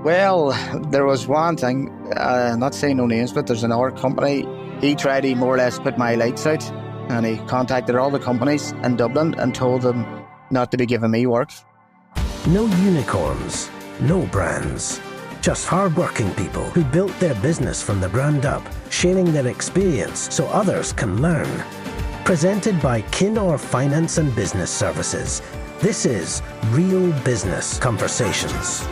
Well, there was one thing, not saying no names, but there's another company. He tried to more or less put my lights out, and he contacted all the companies in Dublin and told them not to be giving me work. No unicorns, no brands. Just hard-working people who built their business from the ground up, sharing their experience so others can learn. Presented by Millionaire Finance and Business Services, this is Real Business Conversations.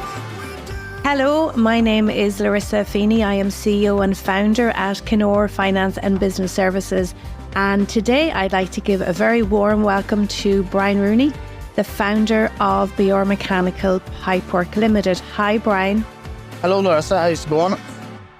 Hello, my name is Larissa Feeney. I am CEO and founder at Millionaire Finance and Business Services. And today I'd like to give a very warm welcome to Brian Rooney, the founder of BR Mechanical Pipework Limited. Hi, Brian. Hello, Larissa. How's it going?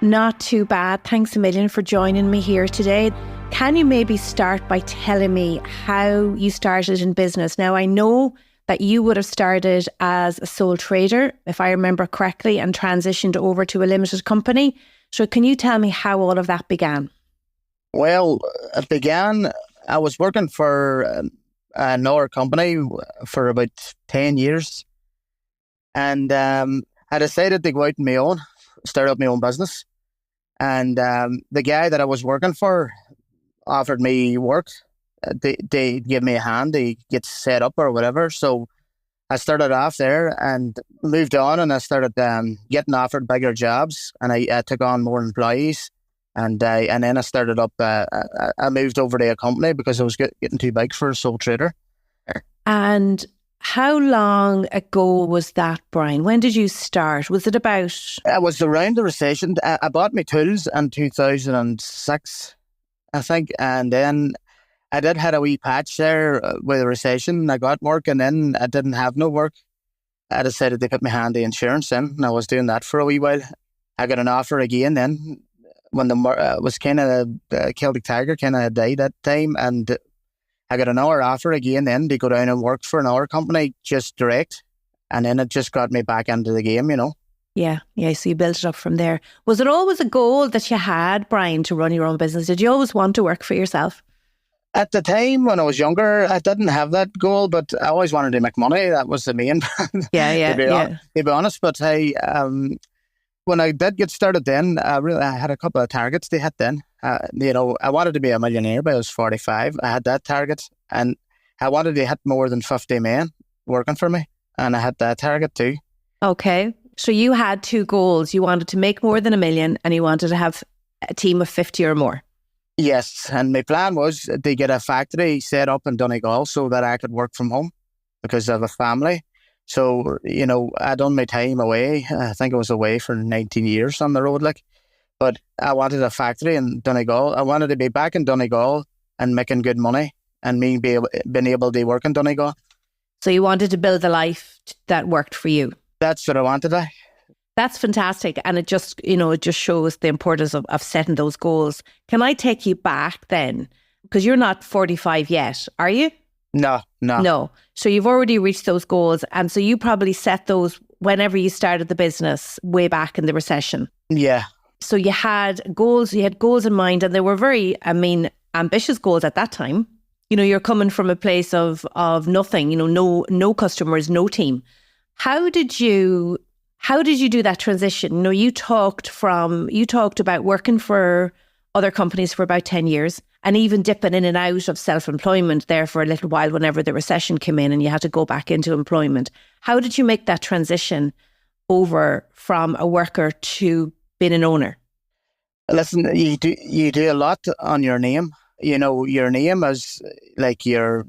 Not too bad. Thanks a million for joining me here today. Can you maybe start by telling me how you started in business? Now, I know that you would have started as a sole trader, if I remember correctly, and transitioned over to a limited company. So can you tell me how all of that began? Well, it began, I was working for another company for about 10 years. And I decided to go out on my own, start up my own business. And the guy that I was working for offered me work. They give me a hand, they get set up or whatever. So I started off there and moved on, and I started getting offered bigger jobs, and I took on more employees, and then I started up. I moved over to a company because I was getting too big for a sole trader. And how long ago was that, Brian? When did you start? Was it about? It was around the recession. I bought my tools in 2006, I think, and then I did had a wee patch there with the recession. I got work, and then I didn't have no work. I decided to put my hand in insurance in, and I was doing that for a wee while. I got an offer again then when the was kind of the Celtic Tiger kind of died that time, and I got another offer again then to go down and work for another company, just direct, and then it just got me back into the game, you know. Yeah. So you built it up from there. Was it always a goal that you had, Brian, to run your own business? Did you always want to work for yourself? At the time when I was younger, I didn't have that goal, but I always wanted to make money. That was the main. To be honest, but when I did get started, then I had a couple of targets to hit. Then I wanted to be a millionaire by I was 45. I had that target, and I wanted to hit more than 50 men working for me, and I had that target too. Okay, so you had two goals. You wanted to make more than $1 million, and you wanted to have a team of 50 or more. Yes, and my plan was to get a factory set up in Donegal so that I could work from home because I have a family. So, I done my time away. I think I was away for 19 years on the road, but I wanted a factory in Donegal. I wanted to be back in Donegal and making good money and being able to work in Donegal. So you wanted to build a life that worked for you? That's what I wanted. That's fantastic. And it just, it just shows the importance of setting those goals. Can I take you back then? Because you're not 45 yet, are you? No. So you've already reached those goals. And so you probably set those whenever you started the business way back in the recession. Yeah. So you had goals in mind, and they were very, ambitious goals at that time. You're coming from a place of nothing, no customers, no team. How did you do that transition? You talked about working for other companies for about 10 years and even dipping in and out of self-employment there for a little while whenever the recession came in and you had to go back into employment. How did you make that transition over from a worker to being an owner? Listen, you do a lot on your name. Your name is like your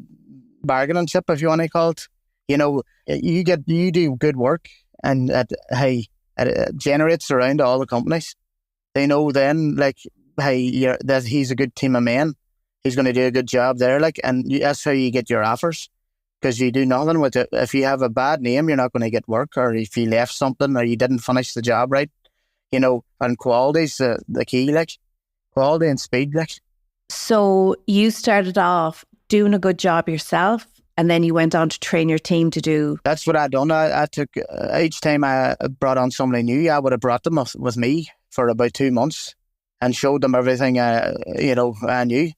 bargaining chip, if you want to call it. You do good work, and it generates around all the companies. They know then, that he's a good team of men. He's going to do a good job there, and that's how you get your offers. Because you do nothing with it. If you have a bad name, you're not going to get work, or if you left something, or you didn't finish the job right. And quality's the key, quality and speed, So you started off doing a good job yourself, and then you went on to train your team to do... That's what I done. I took, each time I brought on somebody new, I would have brought them with me for about 2 months and showed them everything, I knew.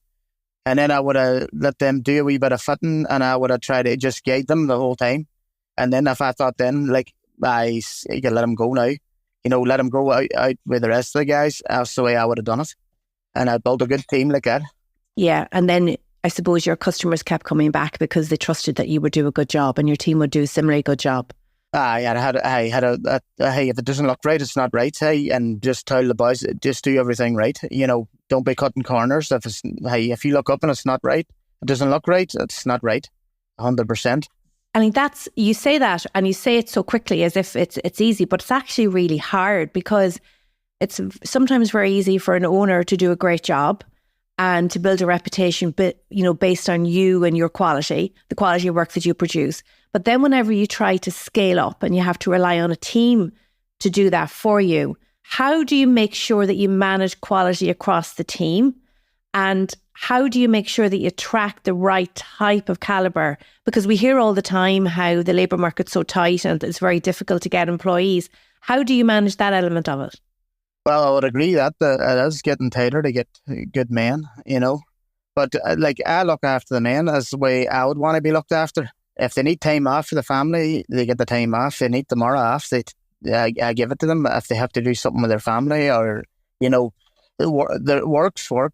And then I would have let them do a wee bit of fitting, and I would have tried to just guide them the whole time. And then if I thought then, you can let them go now. let them go out with the rest of the guys. That's the way I would have done it. And I built a good team like that. Yeah. And then I suppose your customers kept coming back because they trusted that you would do a good job and your team would do a similarly good job. I had hey, if it doesn't look right, it's not right. Hey, and just tell the boys, just do everything right. Don't be cutting corners. If you look up and it's not right, it doesn't look right, it's not right. 100%. I mean, you say that and you say it so quickly as if it's easy, but it's actually really hard because it's sometimes very easy for an owner to do a great job and to build a reputation, based on you and your quality, the quality of work that you produce. But then whenever you try to scale up and you have to rely on a team to do that for you, how do you make sure that you manage quality across the team? And how do you make sure that you attract the right type of caliber? Because we hear all the time how the labour market's so tight and it's very difficult to get employees. How do you manage that element of it? Well, I would agree that it is getting tighter to get good men, But I look after the men as the way I would want to be looked after. If they need time off for the family, they get the time off. If they need tomorrow off, I give it to them. If they have to do something with their family or, the work's work,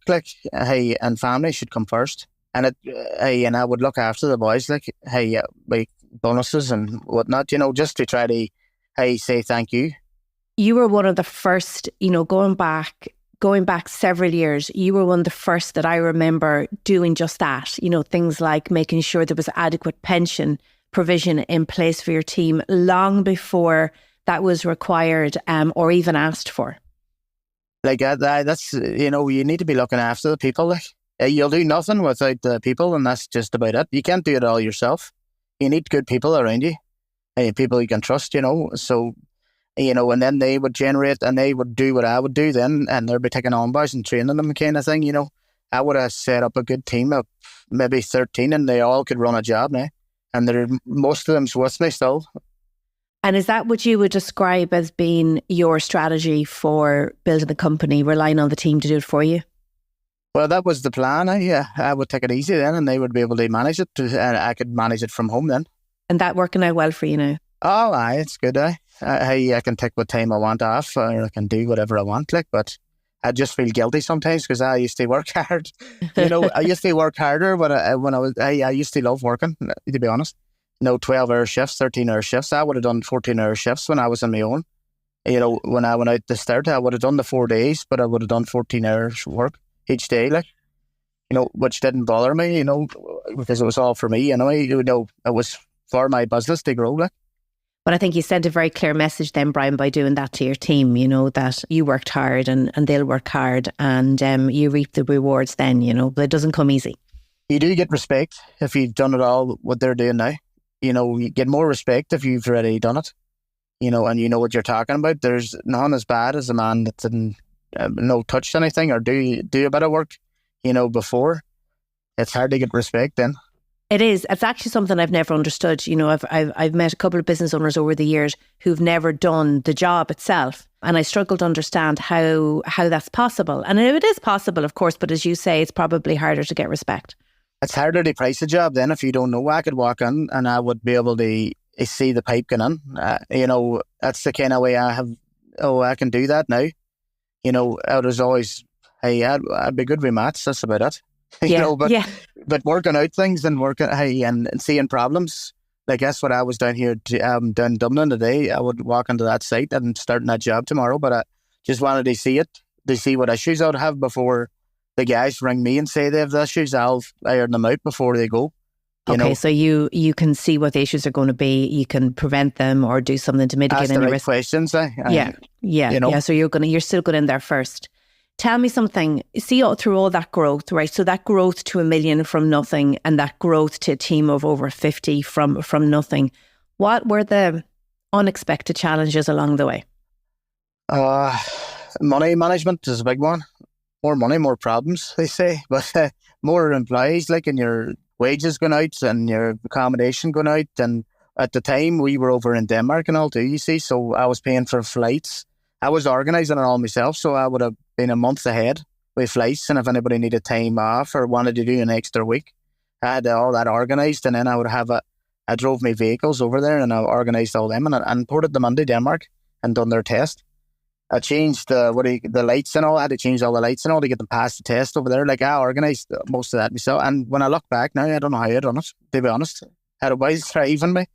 and family should come first. And and I would look after the boys, by bonuses and whatnot, just to try to, say thank you. You were one of the first, going back several years, you were one of the first that I remember doing just that, things like making sure there was adequate pension provision in place for your team long before that was required or even asked for. That's, you need to be looking after the people. You'll do nothing without the people, and that's just about it. You can't do it all yourself. You need good people around you, and people you can trust, so... and then they would generate and they would do what I would do then, and they'd be taking on boys and training them kind of thing, I would have set up a good team of maybe 13 and they all could run a job now. And most of them's with me still. And is that what you would describe as being your strategy for building the company, relying on the team to do it for you? Well, that was the plan. I would take it easy then and they would be able to manage it and I could manage it from home then. And that working out well for you now? Oh, aye, it's good. I can take what time I want off, or I can do whatever I want. But I just feel guilty sometimes because I used to work hard. I used to work harder, but I used to love working. To be honest, 12-hour shifts, 13-hour shifts. I would have done 14-hour shifts when I was on my own. When I went out to start, I would have done the 4 days, but I would have done 14 hours work each day, which didn't bother me, because it was all for me. It was for my business to grow, But I think you sent a very clear message then, Brian, by doing that to your team, that you worked hard and they'll work hard and you reap the rewards then, but it doesn't come easy. You do get respect if you've done it all, what they're doing now. You get more respect if you've already done it, and you know what you're talking about. There's none as bad as a man that didn't touch anything or do a bit of work, before. It's hard to get respect then. It is. It's actually something I've never understood. I've met a couple of business owners over the years who've never done the job itself. And I struggle to understand how that's possible. And it is possible, of course, but as you say, it's probably harder to get respect. It's harder to price a job then if you don't know. I could walk in and I would be able to see the pipe going in. That's the kind of way I have, I can do that now. I was always, I'd be good with maths, that's about it. But working out things and and seeing problems, that's what I was down here down in Dublin today. I would walk into that site and starting that job tomorrow, but I just wanted to see it, to see what issues I would have before the guys ring me and say they have the issues. I'll iron them out before they go. So you can see what the issues are going to be. You can prevent them or do something to mitigate any risk. Questions. So you're still going in there first. Tell me something, see through all that growth, right? So that growth to 1 million from nothing and that growth to a team of over 50 from nothing. What were the unexpected challenges along the way? Money management is a big one. More money, more problems, they say. But more employees, and your wages going out and your accommodation going out. And at the time, we were over in Denmark and all too, you see. So I was paying for flights. I was organising it all myself, so I would have been a month ahead with flights, and if anybody needed time off or wanted to do an extra week, I had all that organised, and then I would have I drove my vehicles over there and I organised all them and ported them into Denmark and done their test. I changed the lights and all. I had to change all the lights and all to get them past the test over there. Like, I organised most of that myself. And when I look back now, I don't know how I'd done it, to be honest. Had a wise thrive on me.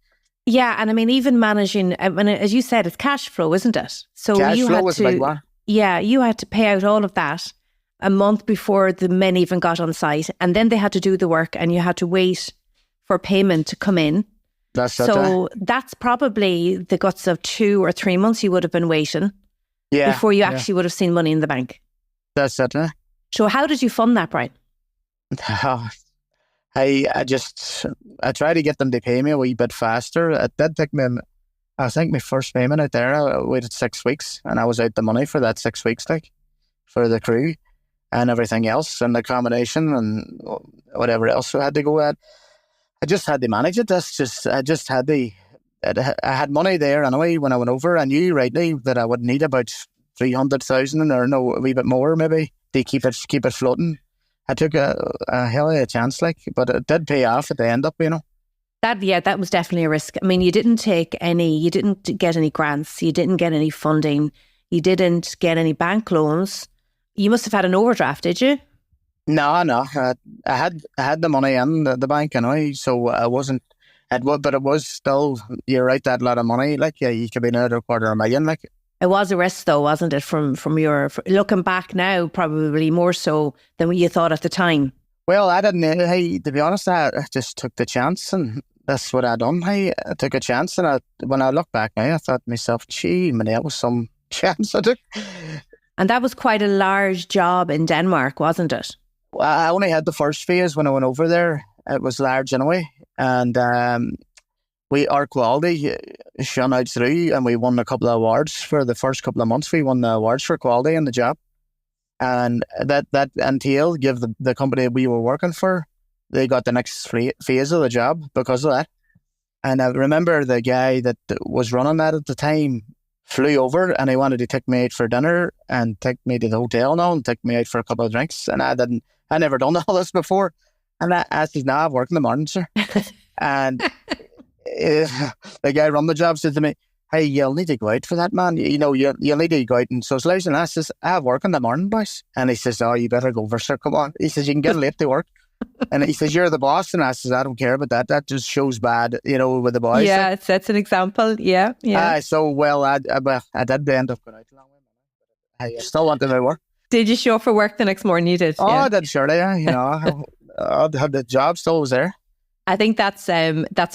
Yeah, and I mean, even managing, as you said, it's cash flow, isn't it? So Cash you flow had was a to, big one. yeah, you had to pay out all of that a month before the men even got on site, and then they had to do the work, and you had to wait for payment to come in. That's So that's probably the guts of 2 or 3 months you would have been waiting before you actually would have seen money in the bank. That's it. So how did you fund that, Brian? I tried to get them to pay me a wee bit faster. It did take me, I think my first payment out there, I waited 6 weeks, and I was out the money for that 6 weeks, like, for the crew and everything else, and the accommodation and whatever else I had to go at. I just had to manage it. I had money there anyway when I went over. I knew rightly that I would need about 300,000 or a wee bit more maybe to keep it floating. I took a hell of a chance, like, but it did pay off at the end up, That was definitely a risk. I mean, you didn't get any grants, you didn't get any funding, you didn't get any bank loans. You must have had an overdraft, did you? No. I had the money in the bank anyway, so I wasn't. But it was still. You're right, that lot of money. Like, yeah, you could be another $250,000. Like, it was a risk, though, wasn't it? From your looking back now, probably more so than what you thought at the time. Well, I didn't. Hey, to be honest, I just took the chance, and that's what I done. Hey, I took a chance, and when I look back now, I thought to myself, gee, man, that was some chance I took. And that was quite a large job in Denmark, wasn't it? Well, I only had the first phase when I went over there. It was large anyway, and our quality shone out through, and we won a couple of awards for the first couple of months. We won the awards for quality in the job, and that entailed give the company we were working for, they got the next phase of the job because of that. And I remember the guy that was running that at the time flew over, and he wanted to take me out for dinner and take me to the hotel now and take me out for a couple of drinks. And I never done all this before. And I said, "No, I work in the morning, sir." And the guy run the job said to me, "Hey, you'll need to go out for that, man. You'll need to go out and socialise." And I says, "I work in the morning, boys." And he says, "Oh, you better go over, sir. Come on." He says, "You can get late to work." And he says, "You're the boss." And I says, "I don't care about that. That just shows bad, with the boys." Yeah, it sets an example. Yeah. So, well, I did end up going out a long way. I still wanted to work. Did you show up for work the next morning? You did? Oh, yeah. I did, surely. The job still was there. I think that's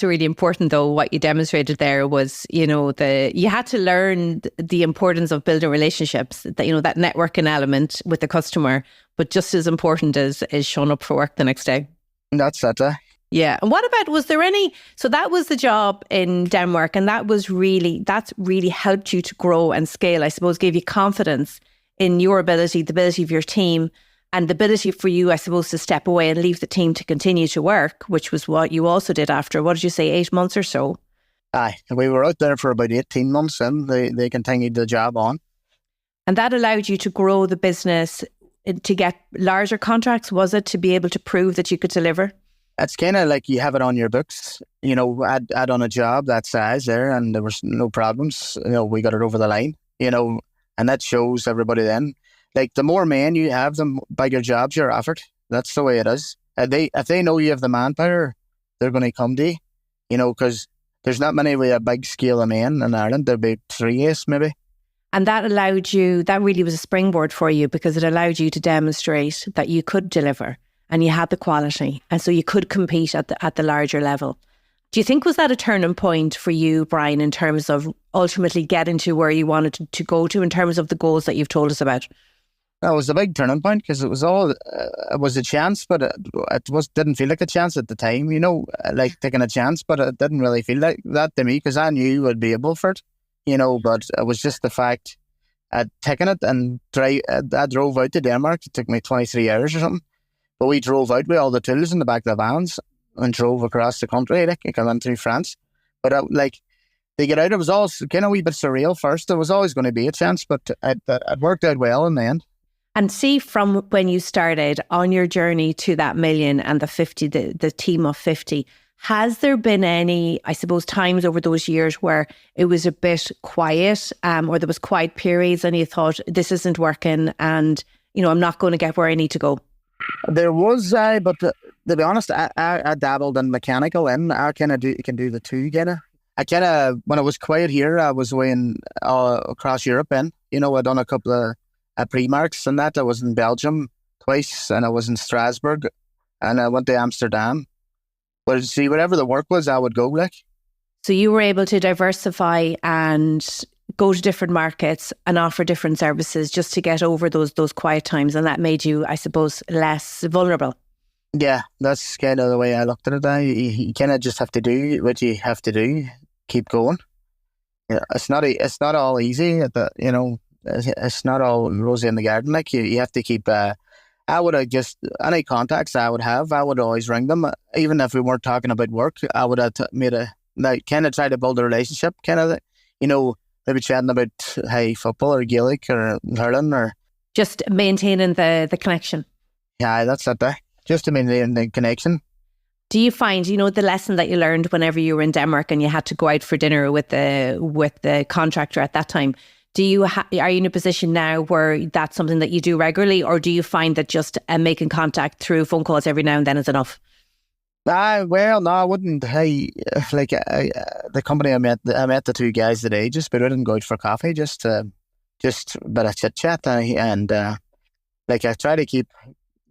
really important, though. What you demonstrated there was, you had to learn the importance of building relationships, that networking element with the customer, but just as important as showing up for work the next day. That's it. Yeah. And what about, was there any, so that was the job in Denmark, and that's really helped you to grow and scale, I suppose, gave you confidence in your ability, the ability of your team, and the ability for you, I suppose, to step away and leave the team to continue to work, which was what you also did after, what did you say, 8 months or so? Aye, we were out there for about 18 months and they continued the job on. And that allowed you to grow the business, to get larger contracts, was it, to be able to prove that you could deliver? It's kind of like you have it on your books. I'd done a job that size there and there was no problems. We got it over the line, and that shows everybody then. Like, the more men you have, the bigger jobs you're offered. That's the way it is. If they know you have the manpower, they're going to come to you, because there's not many with a big scale of men in Ireland. There'll be 3 maybe. And that really was a springboard for you, because it allowed you to demonstrate that you could deliver and you had the quality. And so you could compete at the larger level. Do you think, was that a turning point for you, Brian, in terms of ultimately getting to where you wanted to go to in terms of the goals that you've told us about? That was a big turning point, because it was a chance, but it didn't feel like a chance at the time, like taking a chance, but it didn't really feel like that to me, because I knew I'd be able for it, but it was just the fact I'd taken it and I drove out to Denmark. It took me 23 hours or something, but we drove out with all the tools in the back of the vans and drove across the country, like, I went through France. But to get out, it was all kind of a wee bit surreal first. There was always going to be a chance, but it worked out well in the end. And see, from when you started on your journey to that million and the 50, the team of 50, Has there been any, I suppose, times over those years where it was a bit quiet, or there was quiet periods and you thought, this isn't working and, I'm not going to get where I need to go? There was, but to be honest, I dabbled in mechanical, and I kind of can do the two, kind of. I kind of, when I was quiet here, I was away across Europe, and, I'd done a couple of pre-marks and that. I was in Belgium twice, and I was in Strasbourg, and I went to Amsterdam. But see, whatever the work was, I would go, like. So you were able to diversify and go to different markets and offer different services just to get over those quiet times, and that made you, I suppose, less vulnerable. Yeah, that's kind of the way I looked at it. You kind of just have to do what you have to do, keep going. Yeah, it's not all easy. It's not all rosy in the garden. Like you have to keep. I would have just any contacts I would have, I would always ring them, even if we weren't talking about work. I would have made kind of try to build a relationship, kind of, maybe chatting about football or Gaelic or hurling or just maintaining the connection. Yeah, that's it. Just to maintain the connection. Do you find, the lesson that you learned whenever you were in Denmark and you had to go out for dinner with the contractor at that time? Are you in a position now where that's something that you do regularly, or do you find that just making contact through phone calls every now and then is enough? Well, no, I wouldn't. The company I met the two guys today, but I didn't go out for coffee, just a bit of chit chat, and I try to keep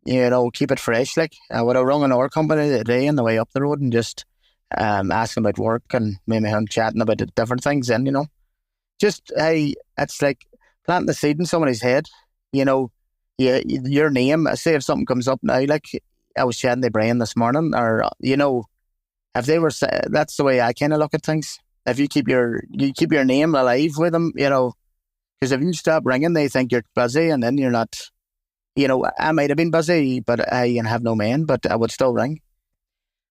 it fresh. Like I would have rung another company today on the way up the road and just asking about work and maybe chatting about the different things. And it's like planting the seed in somebody's head. Your name. Say if something comes up now, like I was chatting to Brian this morning, or if they were, that's the way I kind of look at things. If you keep your name alive with them, because if you stop ringing, they think you're busy, and then you're not. I might have been busy, but I have no man, but I would still ring.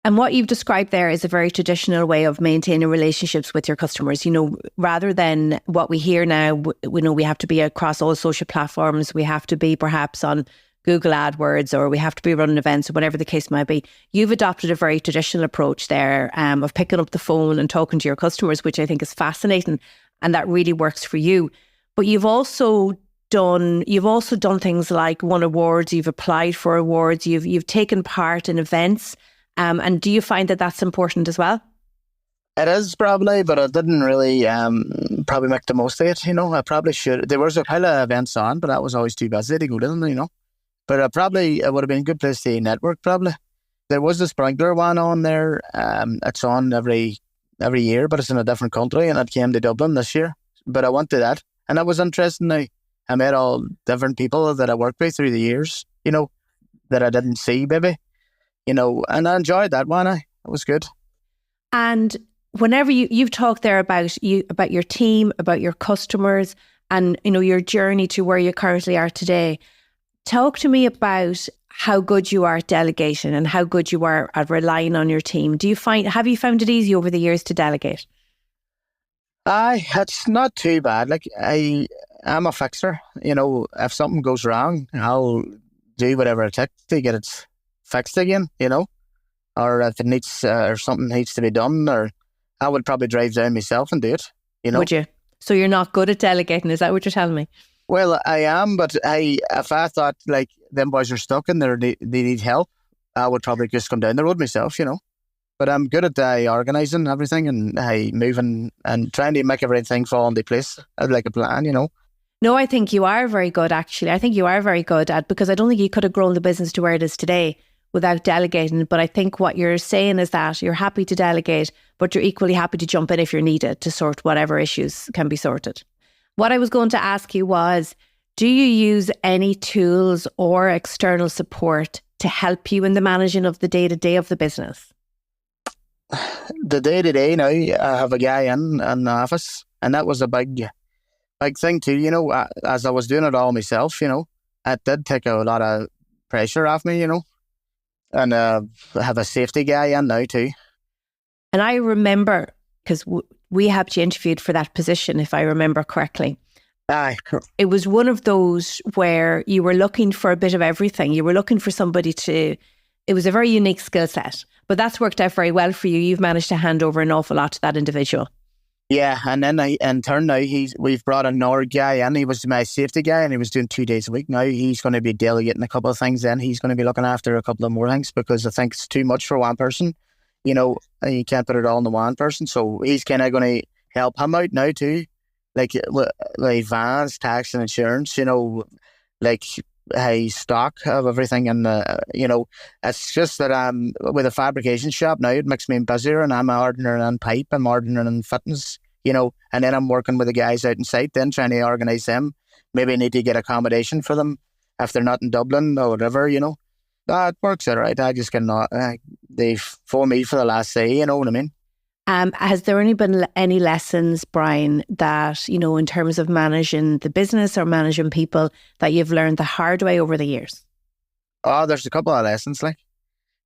And what you've described there is a very traditional way of maintaining relationships with your customers. Rather than what we hear now, we have to be across all social platforms. We have to be perhaps on Google AdWords, or we have to be running events, or whatever the case might be. You've adopted a very traditional approach there of picking up the phone and talking to your customers, which I think is fascinating, and that really works for you. But you've also done things like won awards. You've applied for awards. You've taken part in events. And do you find that that's important as well? It is probably, but I didn't really probably make the most of it. I probably should. There was a pile of events on, but I was always too busy to go to them. But it would have been a good place to network. Probably there was the sprinkler one on there. It's on every year, but it's in a different country, and it came to Dublin this year. But I went to that, and it was interesting. Now I met all different people that I worked with through the years. That I didn't see, maybe. And I enjoyed that one. It was good. And whenever you've talked there about your team, about your customers, and your journey to where you currently are today, talk to me about how good you are at delegation and how good you are at relying on your team. Have you found it easy over the years to delegate? It's not too bad. Like I'm a fixer. If something goes wrong, I'll do whatever it takes to get it fixed again, or if it needs or something needs to be done, or I would probably drive down myself and do it. Would you? So you're not good at delegating? Is that what you're telling me? Well, I am, but if I thought like them boys are stuck and they need help, I would probably just come down the road myself. But I'm good at organising everything and moving and trying to make everything fall into place like a plan. No, I think you are very good. Actually, I think you are very good at, because I don't think you could have grown the business to where it is today without delegating. But I think what you're saying is that you're happy to delegate, but you're equally happy to jump in if you're needed to sort whatever issues can be sorted. What I was going to ask you was, do you use any tools or external support to help you in the managing of the day-to-day of the business? The day-to-day now, I have a guy in the office, and that was a big thing too. As I was doing it all myself, it did take a lot of pressure off me, and I have a safety guy in now too. And I remember, because we had you interviewed for that position, if I remember correctly. Aye. It was one of those where you were looking for a bit of everything. You were looking for somebody it was a very unique skill set, But that's worked out very well for you. You've managed to hand over an awful lot to that individual. Yeah, and then in turn now we've brought another guy in. He was my safety guy, and he was doing 2 days a week. Now he's going to be delegating a couple of things. Then he's going to be looking after a couple of more things, because I think it's too much for one person. You know, you can't put it all on the one person. So he's kind of going to help him out now too, like vans, tax, and insurance. You know, like stock of everything, and it's just that with a fabrication shop now, it makes me busier, and I'm ordering in pipe, I'm ordering in fittings, and then I'm working with the guys out in site, then trying to organise them. Maybe I need to get accommodation for them if they're not in Dublin or whatever. That works all right. I just cannot. They phone me for the last say. You know what I mean? Has there only been any lessons, Brian, that, in terms of managing the business or managing people, that you've learned the hard way over the years? Oh, there's a couple of lessons,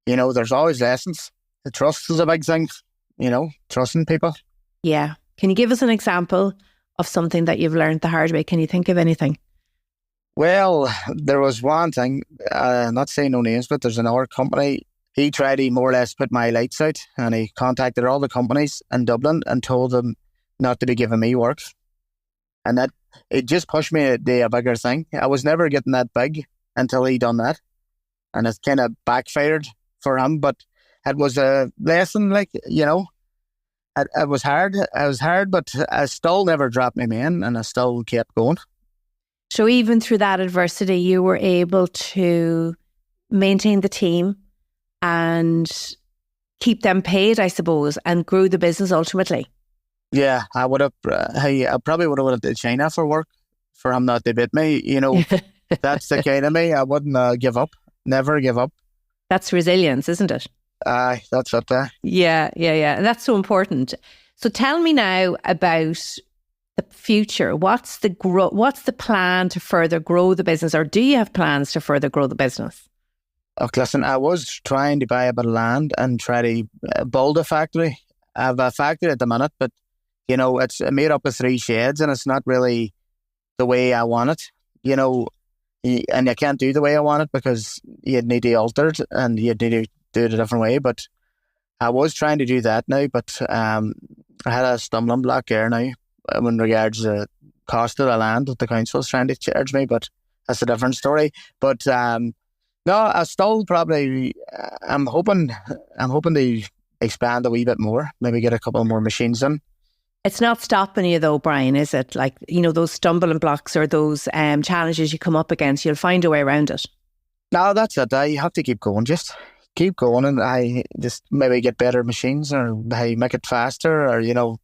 there's always lessons. The trust is a big thing, trusting people. Yeah. Can you give us an example of something that you've learned the hard way? Can you think of anything? Well, there was one thing, not saying no names, but there's another company. He tried to more or less put my lights out, and he contacted all the companies in Dublin and told them not to be giving me work. And that it just pushed me to do a bigger thing. I was never getting that big until he done that. And it kind of backfired for him, but it was a lesson, it was hard. It was hard, but I still never dropped my man, and I still kept going. So even through that adversity, you were able to maintain the team and keep them paid, I suppose, and grow the business ultimately. Yeah, I would have. I probably would have went to China for work for him not to beat me. That's the kind of me. I wouldn't give up. Never give up. That's resilience, isn't it? Aye, that's it there. Yeah. That's so important. So tell me now about the future. What's the plan to further grow the business, or do you have plans to further grow the business? Oh, listen, I was trying to buy a bit of land and try to build a factory. I have a factory at the minute, but it's made up of 3 sheds, and it's not really the way I want it. And I can't do the way I want it because you'd need to alter it, and you'd need to do it a different way. But I was trying to do that now, but I had a stumbling block there now in regards to the cost of the land that the council's trying to charge me, but that's a different story. But no, I still probably, I'm hoping to expand a wee bit more, maybe get a couple more machines in. It's not stopping you though, Brian, is it? Like, those stumbling blocks or those challenges you come up against, you'll find a way around it. No, that's it. You have to keep going, just keep going, and I just maybe get better machines, or make it faster, or,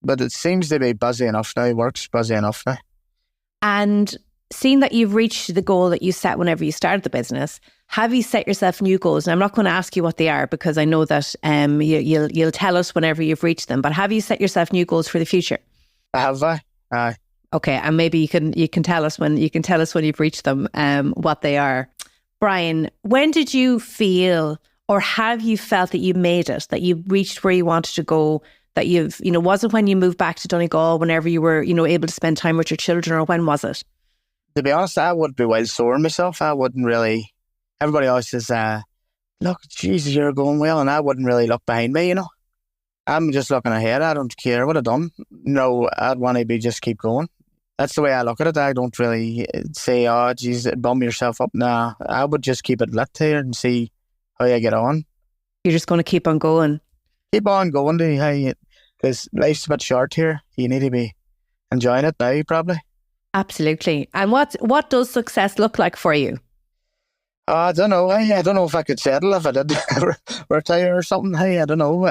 but it seems to be busy enough now, works busy enough now. And seeing that you've reached the goal that you set whenever you started the business, have you set yourself new goals? And I'm not going to ask you what they are, because I know that you'll tell us whenever you've reached them. But have you set yourself new goals for the future? Have I? Aye. Okay, and maybe you can tell us when you've reached them, what they are. Brian, when did you feel, or have you felt that you made it, that you reached where you wanted to go? That was it when you moved back to Donegal, whenever you were able to spend time with your children, or when was it? To be honest, I would be well sore myself. I wouldn't really. Everybody always says, look, Jesus, you're going well. And I wouldn't really look behind me, I'm just looking ahead. I don't care what I've done. I'd want to just keep going. That's the way I look at it. I don't really say, oh, Jesus, bum yourself up. Nah, I would just keep it lit here and see how you get on. You're just going to keep on going? Keep on going, because life's a bit short here. You need to be enjoying it now, probably. Absolutely. And what does success look like for you? I don't know. I don't know if I could settle if I did retire or something. I don't know.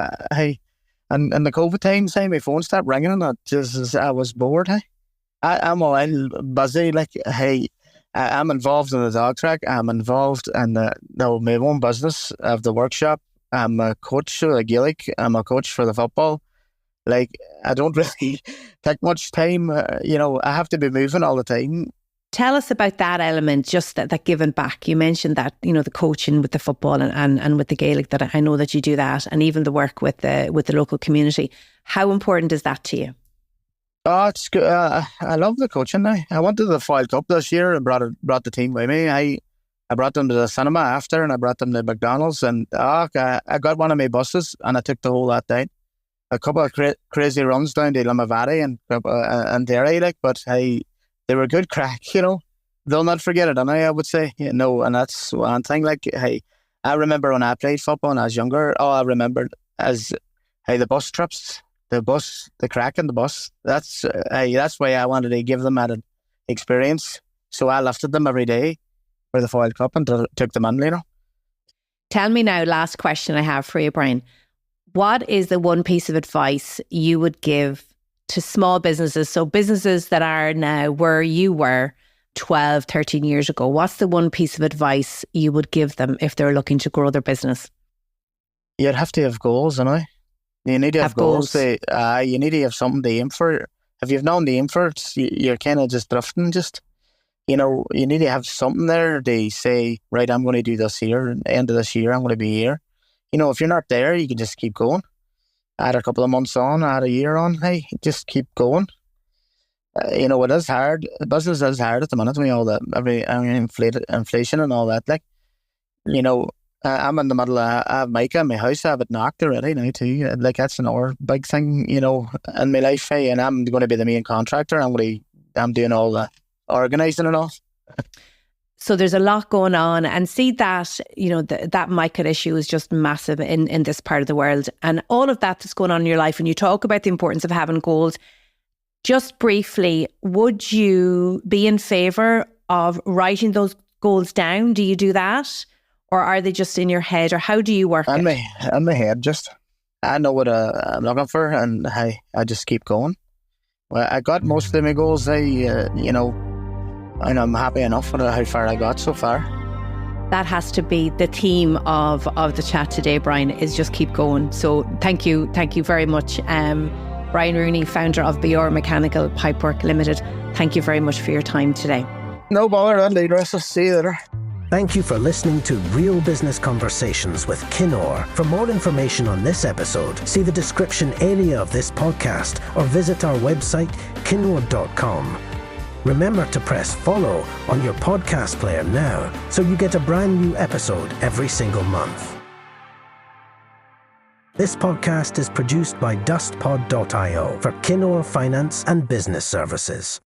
And in the COVID times, my phone stopped ringing, and I was bored. I'm all busy. I'm involved in the dog track. I'm involved in my own business of the workshop. I'm a coach for the Gaelic. I'm a coach for the football. I don't really take much time. I have to be moving all the time. Tell us about that element, just that giving back. You mentioned that, the coaching with the football and with the Gaelic, that I know that you do that, and even the work with the local community. How important is that to you? Oh, it's good. I love the coaching now. I went to the Foyle Cup this year and brought the team with me. I brought them to the cinema after, and I brought them to McDonald's, and I got one of my buses, and I took the whole lot down. A couple of crazy runs down to Limavady and Derry, like, but hey, they were good crack, you know. They'll not forget it, and I would say, you know, and that's one thing. Like, hey, I remember when I played football when I was younger. All I remembered as, hey, the bus trips, the crack in the bus. That's why I wanted to give them that experience. So I lifted them every day for the Foyle Cup and took them in, you know. Tell me now, last question I have for you, Brian. What is the one piece of advice you would give to small businesses? So businesses that are now where you were 12, 13 years ago. What's the one piece of advice you would give them if they're looking to grow their business? You'd have to have goals, you know. You need to have goals. You need to have something to aim for. If you've no aim for it, you're kind of just drifting. Just, you know, you need to have something there. They say, right, I'm going to do this here. And end of this year, I'm going to be here. You know, if you're not there, you can just keep going. Add a couple of months on, add a year on. Hey, just keep going. You know, it is hard. Business is hard at the minute with all that, inflation and all that. Like, you know, I'm in the middle of, I have Micah in my house. I have it knocked already now too. Like, that's another big thing, you know, in my life. Hey, and I'm going to be the main contractor. I'm doing all the organising and all. So there's a lot going on, and see that, you know, that market issue is just massive in this part of the world, and all of that that's going on in your life. And you talk about the importance of having goals. Just briefly, would you be in favour of writing those goals down? Do you do that? Or are they just in your head? Or how do you work in my head, just. I know what I'm looking for, and I just keep going. Well, I got most of my goals, you know, and I'm happy enough with how far I got so far. That has to be the theme of the chat today, Brian, is just keep going. So thank you very much. Brian Rooney, founder of BR Mechanical Pipework Limited. Thank you very much for your time today. No bother, Andy. See you later. Thank you for listening to Real Business Conversations with Kinor. For more information on this episode, see the description area of this podcast or visit our website, kinor.com. Remember to press follow on your podcast player now so you get a brand new episode every single month. This podcast is produced by dustpod.io for Kinor Finance and Business Services.